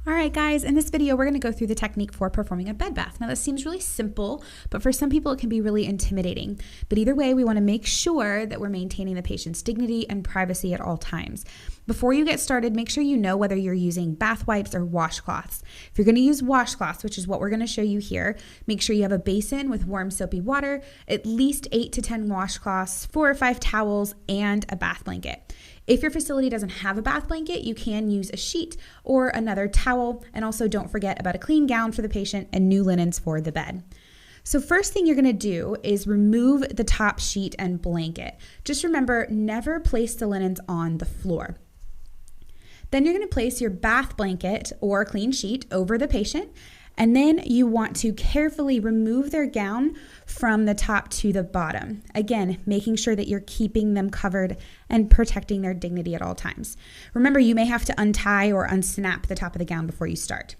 All right, guys, in this video, we're going to go through the technique for performing a bed bath. Now, this seems really simple, but for some people, it can be really intimidating. But either way, we want to make sure that we're maintaining the patient's dignity and privacy at all times. Before you get started, make sure you know whether you're using bath wipes or washcloths. If you're going to use washcloths, which is what we're going to show you here, make sure you have a basin with warm soapy water, at least 8 to 10 washcloths, 4 or 5 towels, and a bath blanket. If your facility doesn't have a bath blanket, you can use a sheet or another towel. And also don't forget about a clean gown for the patient and new linens for the bed. So first thing you're gonna do is remove the top sheet and blanket. Just remember, never place the linens on the floor. Then you're gonna place your bath blanket or clean sheet over the patient, and then you want to carefully remove their gown from the top to the bottom. Again, making sure that you're keeping them covered and protecting their dignity at all times. Remember, you may have to untie or unsnap the top of the gown before you start.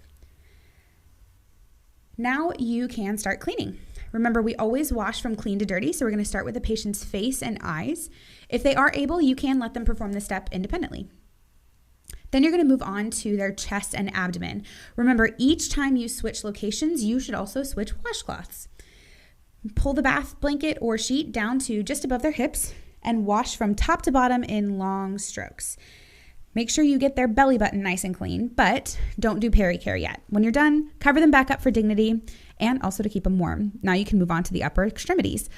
Now you can start cleaning. Remember, we always wash from clean to dirty, so we're gonna start with the patient's face and eyes. If they are able, you can let them perform the step independently. Then you're going to move on to their chest and abdomen. Remember, each time you switch locations, you should also switch washcloths. Pull the bath blanket or sheet down to just above their hips and wash from top to bottom in long strokes. Make sure you get their belly button nice and clean, but don't do pericare yet. When you're done, cover them back up for dignity and also to keep them warm. Now you can move on to the upper extremities.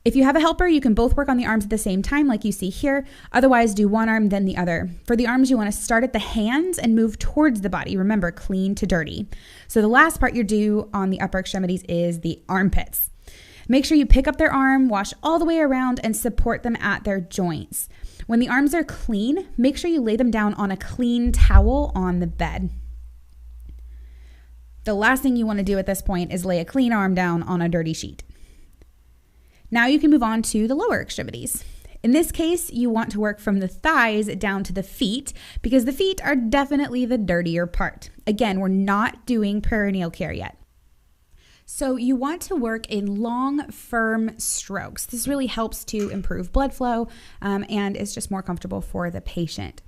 If you have a helper, you can both work on the arms at the same time like you see here. Otherwise, do one arm, then the other. For the arms, you want to start at the hands and move towards the body. Remember, clean to dirty. So the last part you do on the upper extremities is the armpits. Make sure you pick up their arm, wash all the way around, and support them at their joints. When the arms are clean, make sure you lay them down on a clean towel on the bed. The last thing you want to do at this point is lay a clean arm down on a dirty sheet. Now you can move on to the lower extremities. In this case, you want to work from the thighs down to the feet because the feet are definitely the dirtier part. Again, we're not doing perineal care yet. So you want to work in long, firm strokes. This really helps to improve blood flow and is just more comfortable for the patient.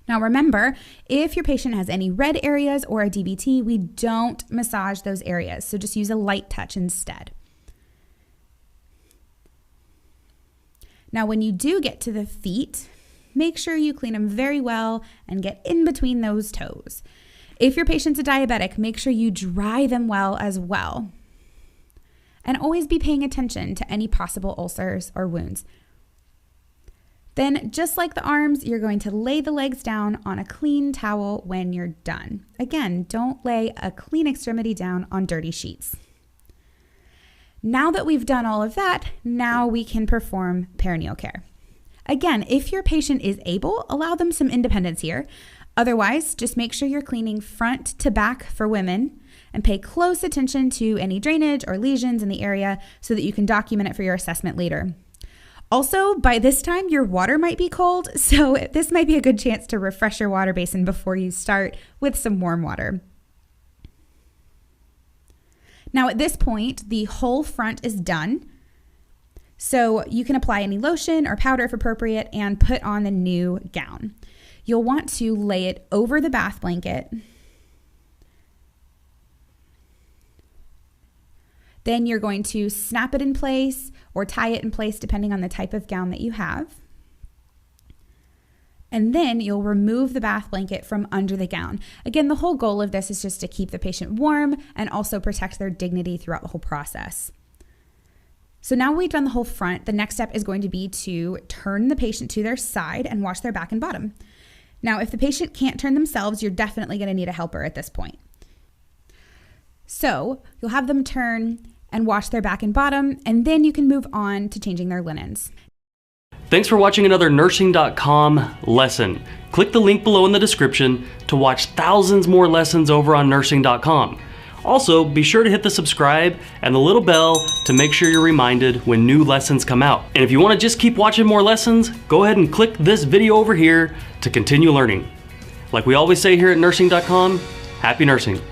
Now remember, if your patient has any red areas or a DVT, we don't massage those areas. So just use a light touch instead. Now, when you do get to the feet, make sure you clean them very well and get in between those toes. If your patient's a diabetic, make sure you dry them well as well. And always be paying attention to any possible ulcers or wounds. Then, just like the arms, you're going to lay the legs down on a clean towel when you're done. Again, don't lay a clean extremity down on dirty sheets. Now that we've done all of that, now we can perform perineal care. Again, if your patient is able, allow them some independence here. Otherwise, just make sure you're cleaning front to back for women and pay close attention to any drainage or lesions in the area so that you can document it for your assessment later. Also, by this time, your water might be cold, so this might be a good chance to refresh your water basin before you start with some warm water. Now at this point, the whole front is done. So you can apply any lotion or powder if appropriate and put on the new gown. You'll want to lay it over the bath blanket. Then you're going to snap it in place or tie it in place depending on the type of gown that you have. And then you'll remove the bath blanket from under the gown. Again, the whole goal of this is just to keep the patient warm and also protect their dignity throughout the whole process. So now we've done the whole front, the next step is going to be to turn the patient to their side and wash their back and bottom. Now, if the patient can't turn themselves, you're definitely going to need a helper at this point. So you'll have them turn and wash their back and bottom, and then you can move on to changing their linens. Thanks for watching another Nursing.com lesson. Click the link below in the description to watch thousands more lessons over on Nursing.com. Also, be sure to hit the subscribe and the little bell to make sure you're reminded when new lessons come out. And if you want to just keep watching more lessons, go ahead and click this video over here to continue learning. Like we always say here at Nursing.com, happy nursing.